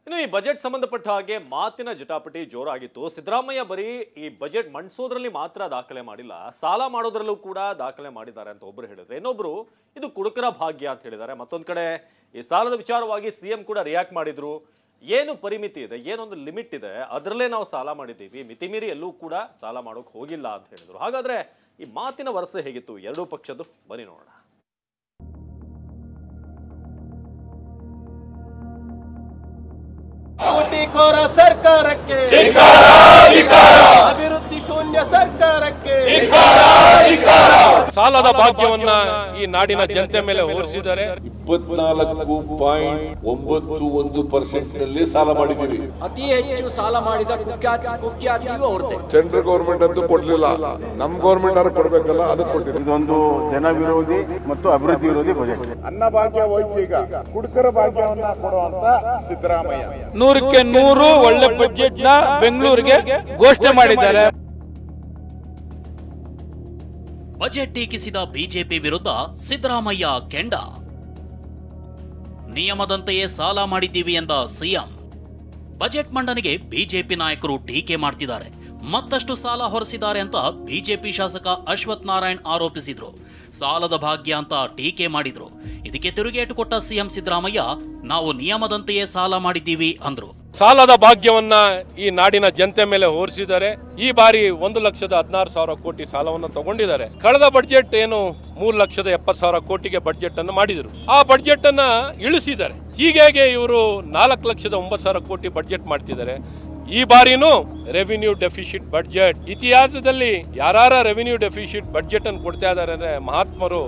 ಇನ್ನು ಈ ಬಜೆಟ್ ಸಂಬಂಧಪಟ್ಟ ಹಾಗೆ ಮಾತಿನ ಜಟಾಪಟಿ ಜೋರಾಗಿತ್ತು. ಸಿದ್ದರಾಮಯ್ಯ ಬರೀ ಈ ಬಜೆಟ್ ಮಂಡಿಸೋದ್ರಲ್ಲಿ ಮಾತ್ರ ದಾಖಲೆ ಮಾಡಿಲ್ಲ, ಸಾಲ ಮಾಡೋದ್ರಲ್ಲೂ ಕೂಡ ದಾಖಲೆ ಮಾಡಿದ್ದಾರೆ ಅಂತ ಒಬ್ಬರು ಹೇಳಿದ್ರೆ, ಇನ್ನೊಬ್ರು ಇದು ಕುಡುಕರ ಭಾಗ್ಯ ಅಂತ ಹೇಳಿದ್ದಾರೆ. ಮತ್ತೊಂದು ಕಡೆ ಈ ಸಾಲದ ವಿಚಾರವಾಗಿ ಸಿಎಂ ಕೂಡ ರಿಯಾಕ್ಟ್ ಮಾಡಿದ್ರು. ಏನು ಪರಿಮಿತಿ ಇದೆ, ಏನೊಂದು ಲಿಮಿಟ್ ಇದೆ, ಅದರಲ್ಲೇ ನಾವು ಸಾಲ ಮಾಡಿದ್ದೀವಿ, ಮಿತಿ ಮೀರಿ ಎಲ್ಲೂ ಕೂಡ ಸಾಲ ಮಾಡೋಕೆ ಹೋಗಿಲ್ಲ ಅಂತ ಹೇಳಿದ್ರು. ಹಾಗಾದ್ರೆ ಈ ಮಾತಿನ ವರಸೆ ಹೇಗಿತ್ತು ಎರಡೂ ಪಕ್ಷದ್ದು, ಬನ್ನಿ ನೋಡೋಣ. ಲೂಟಿಕೋರ ಸರ್ಕಾರಕ್ಕೆ ಅಭಿವೃದ್ಧಿ ಶೂನ್ಯ ಸರ್ಕಾರಕ್ಕೆ ಸಾಲದ ಭಾಗ್ಯವನ್ನ ಈ ನಾಡಿನ ಜನತೆ ಮೇಲೆ ಹೊರಿಸಿದ್ದಾರೆ. 24.91% ನಲ್ಲಿ ಸಾಲ ಮಾಡಿದ್ದೀವಿ. ಅತಿ ಹೆಚ್ಚು ಸಾಲ ಮಾಡಿದ ಕುಖ್ಯಾತಿಯೂ ಅವ್ರದ್ದೇ. ಸೆಂಟ್ರಲ್ ಗವರ್ಮೆಂಟ್ ಅಂತೂ ಕೊಡ್ಲಿಲ್ಲ, ನಮ್ ಗವರ್ಮೆಂಟ್ ಅವ್ರು ಕೊಡ್ಬೇಕಲ್ಲ, ಅದಕ್ಕೆ ಕೊಟ್ಟಿದೆ. ಇದೊಂದು ಜನ ವಿರೋಧಿ ಮತ್ತು ಅಭಿವೃದ್ಧಿ ವಿರೋಧಿ ಬಜೆಟ್. ಅನ್ನ ಭಾಗ್ಯ ಹೋಯ್ತು, ಈಗ ಕುಡುಕರ ಭಾಗ್ಯವನ್ನ ಕೊಡುವಂತ ಸಿದ್ದರಾಮಯ್ಯ 100ಕ್ಕೆ 100 ಒಳ್ಳೆ ಬಜೆಟ್ ನ ಬೆಂಗಳೂರಿಗೆ ಘೋಷಣೆ ಮಾಡಿದ್ದಾರೆ. ಬಜೆಟ್ ಟೀಕಿಸಿದ ಬಿಜೆಪಿ ವಿರುದ್ಧ ಸಿದ್ದರಾಮಯ್ಯ ಕೆಂಡ. ನಿಯಮದಂತೆಯೇ ಸಾಲ ಮಾಡಿದ್ದೀವಿ ಎಂದ ಸಿಎಂ. ಬಜೆಟ್ ಮಂಡನೆಗೆ ಬಿಜೆಪಿ ನಾಯಕರು ಟೀಕೆ ಮಾಡ್ತಿದ್ದಾರೆ, ಮತ್ತಷ್ಟು ಸಾಲ ಹೊರಿಸಿದ್ದಾರೆ ಅಂತ ಬಿಜೆಪಿ ಶಾಸಕ ಅಶ್ವಥ್ ನಾರಾಯಣ್ ಆರೋಪಿಸಿದ್ರು. ಸಾಲದ ಭಾಗ್ಯ ಅಂತ ಟೀಕೆ ಮಾಡಿದ್ರು. ಇದಕ್ಕೆ ತಿರುಗೇಟು ಕೊಟ್ಟ ಸಿಎಂ ಸಿದ್ದರಾಮಯ್ಯ, ನಾವು ನಿಯಮದಂತೆಯೇ ಸಾಲ ಮಾಡಿದ್ದೀವಿ ಅಂದ್ರು. ಸಾಲದ ಭಾಗ್ಯವನ್ನ ಈ ನಾಡಿನ ಜನತೆ ಮೇಲೆ ಹೊರಿಸಿದ್ದಾರೆ. ಈ ಬಾರಿ 1,16,000 ಕೋಟಿ ಸಾಲವನ್ನು ತಗೊಂಡಿದ್ದಾರೆ. ಕಳೆದ ಬಜೆಟ್ ಏನು 3,70,000 ಕೋಟಿಗೆ ಬಜೆಟ್ ಅನ್ನು ಮಾಡಿದ್ರು, ಆ ಬಜೆಟ್ ಅನ್ನ ಇಳಿಸಿದ್ದಾರೆ. ಹೀಗಾಗಿ ಇವರು 4,09,000 ಕೋಟಿ ಬಜೆಟ್ ಮಾಡ್ತಿದ್ದಾರೆ. ಈ ಬಾರಿನೂ ರೆವಿನ್ಯೂ ಡೆಫಿಸಿಟ್ ಬಜೆಟ್. ಇತಿಹಾಸದಲ್ಲಿ ಯಾರ ರೆವಿನ್ಯೂ ಡೆಫಿಸಿಟ್ ಬಜೆಟ್ ಅನ್ನು ಕೊಡ್ತಾ ಇದ್ದಾರೆ ಅಂದ್ರೆ ಮಹಾತ್ಮರು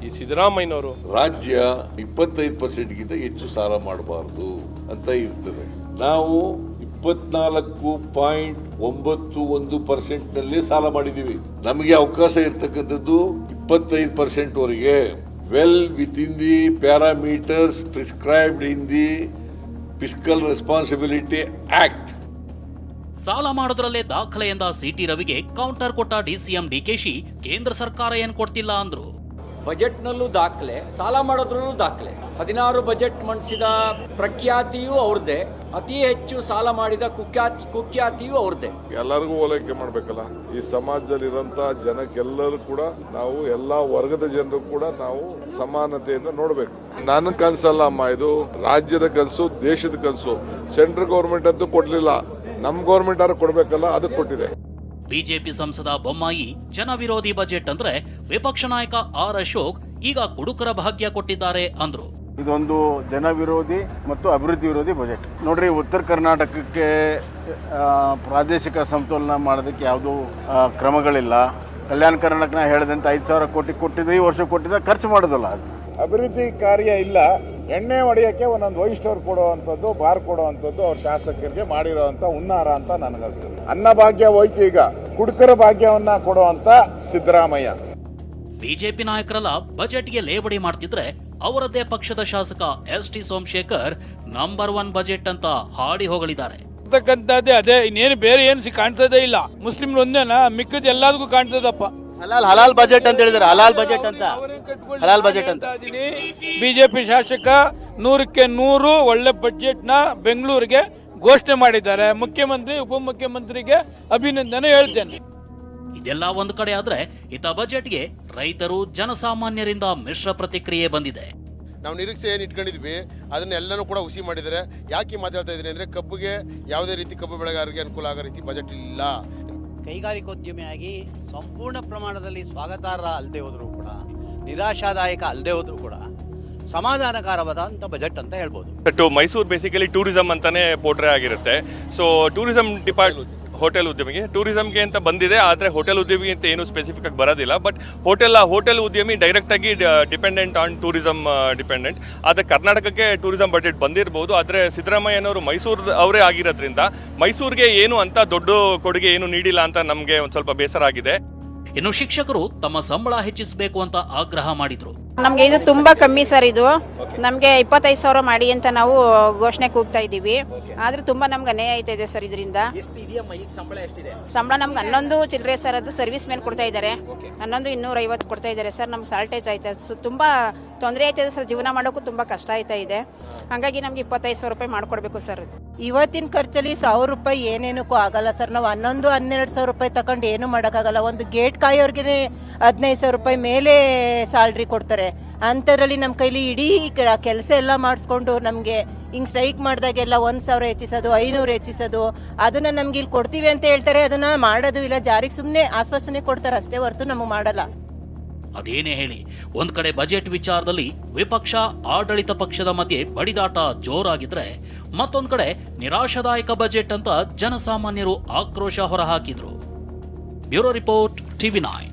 ಈ ಸಿದ್ದರಾಮಯ್ಯನವರು. ರಾಜ್ಯ 25% ಗಿಂತ ಹೆಚ್ಚು ಸಾಲ ಮಾಡಬಾರದು ಅಂತ ಇರ್ತದೆ. ನಾವು 24.91% ನಲ್ಲಿ ಸಾಲ ಮಾಡಿದ್ದೀವಿ. ನಮಗೆ ಅವಕಾಶ ಇರ್ತಕ್ಕಂಥದ್ದು 25% ವರೆಗೆ, well with in the parameters prescribed in the fiscal responsibility act. ಸಾಲ ಮಾಡೋದ್ರಲ್ಲೇ ದಾಖಲೆ ಎಂದ ಸಿಟಿ ರವಿಗೆ ಕೌಂಟರ್ ಕೊಟ್ಟ ಡಿಸಿಎಂ ಡಿಕೆಶಿ, ಕೇಂದ್ರ ಸರ್ಕಾರ ಏನ್ ಕೊಡ್ತಿಲ್ಲ ಅಂದ್ರು. ಬಜೆಟ್ನಲ್ಲೂ ದಾಖಲೆ, ಸಾಲ ಮಾಡೋದ್ರಲ್ಲೂ ದಾಖಲೆ. 16 ಬಜೆಟ್ ಮಂಡಿಸಿದ ಪ್ರಖ್ಯಾತಿಯೂ ಅವ್ರದ್ದೇ, ಅತಿ ಹೆಚ್ಚು ಸಾಲ ಮಾಡಿದ ಕುಖ್ಯಾತಿಯೂ ಅವ್ರದ್ದೇ. ಎಲ್ಲರಿಗೂ ಓಲೈಕೆ ಮಾಡ್ಬೇಕಲ್ಲ. ಈ ಸಮಾಜದಲ್ಲಿ ಇರೋಂತ ಜನಕ್ಕೆಲ್ಲರೂ ಕೂಡ ನಾವು ಎಲ್ಲಾ ವರ್ಗದ ಜನರು ಕೂಡ ನಾವು ಸಮಾನತೆಯಿಂದ ನೋಡ್ಬೇಕು. ನನ್ನ ಕನ್ಸಲ್ಲ ಅಮ್ಮ, ಇದು ರಾಜ್ಯದ ಕನಸು, ದೇಶದ ಕನಸು. ಸೆಂಟ್ರಲ್ ಗವರ್ಮೆಂಟ್ ಅಂತೂ ಕೊಡ್ಲಿಲ್ಲ, ನಮ್ ಗವರ್ಮೆಂಟ್ ಅವ್ರು ಕೊಡ್ಬೇಕಲ್ಲ, ಅದಕ್ಕೆ ಕೊಟ್ಟಿದೆ. ಬಿಜೆಪಿ ಸಂಸದ ಬೊಮ್ಮಾಯಿ, ಜನ ವಿರೋಧಿ ಬಜೆಟ್ ಅಂದ್ರೆ ವಿಪಕ್ಷ ನಾಯಕ ಆರ್ ಅಶೋಕ್ ಈಗ ಕುಡುಕರ ಭಾಗ್ಯ ಕೊಟ್ಟಿದ್ದಾರೆ ಅಂದ್ರು. ಇದೊಂದು ಜನ ವಿರೋಧಿ ಮತ್ತು ಅಭಿವೃದ್ಧಿ ವಿರೋಧಿ ಬಜೆಟ್. ನೋಡ್ರಿ, ಉತ್ತರ ಕರ್ನಾಟಕಕ್ಕೆ ಪ್ರಾದೇಶಿಕ ಸಮತೋಲನ ಮಾಡೋದಕ್ಕೆ ಯಾವುದೂ ಕ್ರಮಗಳಿಲ್ಲ. ಕಲ್ಯಾಣ ಕರ್ನಾಟಕನ ಹೇಳಿದಂತೆ 5,000 ಕೋಟಿ ಕೊಟ್ಟಿದ್ರೆ ಈ ವರ್ಷ ಕೊಟ್ಟಿದ್ರೆ ಖರ್ಚು ಮಾಡೋದಲ್ಲ. ಅದು ಅಭಿವೃದ್ಧಿ ಕಾರ್ಯ ಇಲ್ಲ. ಎಣ್ಣೆ ಹೊಡೆಯಕ್ಕೆ ಒಂದೊಂದು ವೈ ಸ್ಟೋರ್ ಕೊಡುವಂಥದ್ದು, ಬಾರ್ ಕೊಡುವಂಥದ್ದು ಅವ್ರ ಶಾಸಕರಿಗೆ ಮಾಡಿರೋಂಥ ಹುನ್ನಾರ ಅಂತ ನನಗನ್ಸ್ತದೆ. ಅನ್ನ ಭಾಗ್ಯ ಹೋಯ್ತು, ಈಗ ಕುಡುಕರ ಭಾಗ್ಯವನ್ನ ಕೊಡುವಂತ ಸಿದ್ದರಾಮಯ್ಯ. ಬಿಜೆಪಿ ನಾಯಕರೆಲ್ಲ ಬಜೆಟ್ಗೆ ಲೇವಡಿ ಮಾಡ್ತಿದ್ರೆ ಅವರದ್ದೇ ಪಕ್ಷದ ಶಾಸಕ ಎಸ್.ಟಿ. ಸೋಮಶೇಖರ್ ನಂಬರ್ 1 ಬಜೆಟ್ ಅಂತ ಹಾಡಿ ಹೊಗಳಿದ್ದಾರೆ. ಅದೇ ಇನ್ನೇನು ಬೇರೆ ಏನು ಕಾಣ್ತದೇ ಇಲ್ಲ. ಮುಸ್ಲಿಂ ಒಂದೇನಾ, ಮಿಕ್ಕದ ಎಲ್ಲದಕ್ಕೂ ಕಾಣ್ತದಪ್ಪ. ಹಲಾಲ್ ಬಜೆಟ್ ಅಂತ ಹೇಳಿದ್ರೆ, ಹಲಾಲ್ ಬಜೆಟ್ ಅಂತ ಬಿಜೆಪಿ ಶಾಸಕ 100ಕ್ಕೆ 100 ಒಳ್ಳೆ ಬಜೆಟ್ ನ ಬೆಂಗಳೂರಿಗೆ ಘೋಷಣೆ ಮಾಡಿದ್ದಾರೆ. ಮುಖ್ಯಮಂತ್ರಿ ಉಪಮುಖ್ಯಮಂತ್ರಿಗೆ ಅಭಿನಂದನೆ ಹೇಳ್ತೇನೆ. ಇದೆಲ್ಲ ಒಂದು ಕಡೆ ಆದ್ರೆ ಇತ್ತ ಬಜೆಟ್ಗೆ ರೈತರು, ಜನಸಾಮಾನ್ಯರಿಂದ ಮಿಶ್ರ ಪ್ರತಿಕ್ರಿಯೆ ಬಂದಿದೆ. ನಾವು ನಿರೀಕ್ಷೆ ಏನು ಇಟ್ಕೊಂಡಿದ್ವಿ ಅದನ್ನೆಲ್ಲನೂ ಕೂಡ ಹುಸಿ ಮಾಡಿದ್ದಾರೆ. ಯಾಕೆ ಮಾತಾಡ್ತಾ ಇದ್ದೀನಿ ಅಂದ್ರೆ, ಕಬ್ಬಿಗೆ ಯಾವುದೇ ರೀತಿ ಕಬ್ಬು ಬೆಳೆಗಾರರಿಗೆ ಅನುಕೂಲ ಆಗೋ ರೀತಿ ಬಜೆಟ್ ಇಲ್ಲ. ಕೈಗಾರಿಕೋದ್ಯಮಿಯಾಗಿ ಸಂಪೂರ್ಣ ಪ್ರಮಾಣದಲ್ಲಿ ಸ್ವಾಗತಾರ್ಹ ಅಲ್ಲದೆ ಹೋದರೂ ಕೂಡ, ನಿರಾಶಾದಾಯಕ ಅಲ್ಲದೆ ಹೋದರೂ ಕೂಡ ಸಮಾಧಾನಕಾರವಾದಂಥ ಬಜೆಟ್ ಅಂತ ಹೇಳ್ಬೋದು. ಮೈಸೂರು ಬೇಸಿಕಲಿ ಟೂರಿಸಂ ಅಂತಾನೆ ಪೋರ್ಟ್ರೇ ಆಗಿರುತ್ತೆ. ಸೊ ಟೂರಿಸಂ ಹೋಟೆಲ್ ಉದ್ಯಮಿಗೆ ಟೂರಿಸಂಗೆ ಅಂತ ಬಂದಿದೆ, ಆದರೆ ಹೋಟೆಲ್ ಉದ್ಯಮಿಗೆ ಅಂತ ಏನು ಸ್ಪೆಸಿಫಿಕ್ ಆಗಿ ಬರೋದಿಲ್ಲ. ಬಟ್ ಹೋಟೆಲ್ ಉದ್ಯಮಿ ಡೈರೆಕ್ಟ್ ಆಗಿ ಡಿಪೆಂಡೆಂಟ್ ಆನ್ ಟೂರಿಸಂ ಡಿಪೆಂಡೆಂಟ್. ಆದರೆ ಕರ್ನಾಟಕಕ್ಕೆ ಟೂರಿಸಂ ಬಜೆಟ್ ಬಂದಿರಬಹುದು, ಆದರೆ ಸಿದ್ದರಾಮಯ್ಯನವರು ಮೈಸೂರು ಅವರೇ ಆಗಿರೋದ್ರಿಂದ ಮೈಸೂರಿಗೆ ಏನು ಅಂತ ದೊಡ್ಡ ಕೊಡುಗೆ ಏನು ನೀಡಿಲ್ಲ ಅಂತ ನಮಗೆ ಒಂದು ಸ್ವಲ್ಪ ಬೇಸರ ಆಗಿದೆ. ಇನ್ನು ಶಿಕ್ಷಕರು ತಮ್ಮ ಸಂಬಳ ಹೆಚ್ಚಿಸಬೇಕು ಅಂತ ಆಗ್ರಹ ಮಾಡಿದ್ರು. ನಮಗೆ ಇದು ತುಂಬಾ ಕಮ್ಮಿ ಸರ್. ಇದು ನಮಗೆ 25,000 ಮಾಡಿ ಅಂತ ನಾವು ಘೋಷಣೆ ಕೂಗ್ತಾ ಇದ್ದೀವಿ. ಆದ್ರೆ ತುಂಬಾ ನಮ್ಗೆ ಅನ್ಯಾಯ ಆಯ್ತಾ ಇದೆ ಸರ್. ಇದರಿಂದ ಸಂಬಳ ನಮ್ಗೆ 11 ಚಿಲ್ಲರೆ ಸರ್. ಅದು ಸರ್ವಿಸ್ ಮೇಲೆ ಕೊಡ್ತಾ ಇದ್ದಾರೆ. 11,250 ಕೊಡ್ತಾ ಇದ್ದಾರೆ ಸರ್. ನಮ್ಗೆ ಸಾಲ್ಟೇಜ್ ಆಯ್ತಾ, ತುಂಬಾ ತೊಂದರೆ ಆಯ್ತಾ ಸರ್. ಜೀವನ ಮಾಡೋಕ್ಕೂ ತುಂಬಾ ಕಷ್ಟ ಆಯ್ತಾ ಇದೆ. ಹಾಗಾಗಿ ನಮ್ಗೆ 25,000 ರೂಪಾಯಿ ಮಾಡ್ಕೊಡ್ಬೇಕು ಸರ್. ಇವತ್ತಿನ ಖರ್ಚಲ್ಲಿ 1,000 ರೂಪಾಯಿ ಏನೇನಕ್ಕೂ ಆಗಲ್ಲ ಸರ್. ನಾವು 11-12,000 ರೂಪಾಯಿ ತಗೊಂಡು ಏನು ಮಾಡೋಕ್ಕಾಗಲ್ಲ. ಒಂದು ಗೇಟ್ ಕಾಯೋರ್ಗೆ 15,000 ರೂಪಾಯಿ ಮೇಲೆ ಸ್ಯಾಲ್ರಿ ಕೊಡ್ತಾರೆ. ಅಂಥದ್ರಲ್ಲಿ ನಮ್ಮ ಕೈಲಿ ಇಡೀ ಕೆಲಸ ಎಲ್ಲ ಮಾಡಿಸ್ಕೊಂಡು ನಮಗೆ ಹಿಂಗೆ ಸ್ಟ್ರೈಕ್ ಮಾಡಿದಾಗೆಲ್ಲ 1,000 ಹೆಚ್ಚಿಸೋದು, 500 ಹೆಚ್ಚಿಸೋದು, ಅದನ್ನು ನಮ್ಗೆ ಇಲ್ಲಿ ಕೊಡ್ತೀವಿ ಅಂತ ಹೇಳ್ತಾರೆ. ಅದನ್ನು ಮಾಡೋದು ಇಲ್ಲ, ಜಾರಿಗೆ ಸುಮ್ಮನೆ ಆಶ್ವಾಸನೆ ಕೊಡ್ತಾರೆ ಅಷ್ಟೇ ಹೊರತು ನಮಗೆ ಮಾಡಲ್ಲ. ಅದೇನೇ ಹೇಳಿ, ಒಂದ್ ಕಡೆ ಬಜೆಟ್ ವಿಚಾರದಲ್ಲಿ ವಿಪಕ್ಷ ಆಡಳಿತ ಪಕ್ಷದ ಮಧ್ಯೆ ಬಡಿದಾಟ ಜೋರಾಗಿದ್ರೆ, ಮತ್ತೊಂದ್ ಕಡೆ ನಿರಾಶಾದಾಯಕ ಬಜೆಟ್ ಅಂತ ಜನಸಾಮಾನ್ಯರು ಆಕ್ರೋಶ ಹೊರಹಾಕಿದ್ರು. Bureau report, TV9.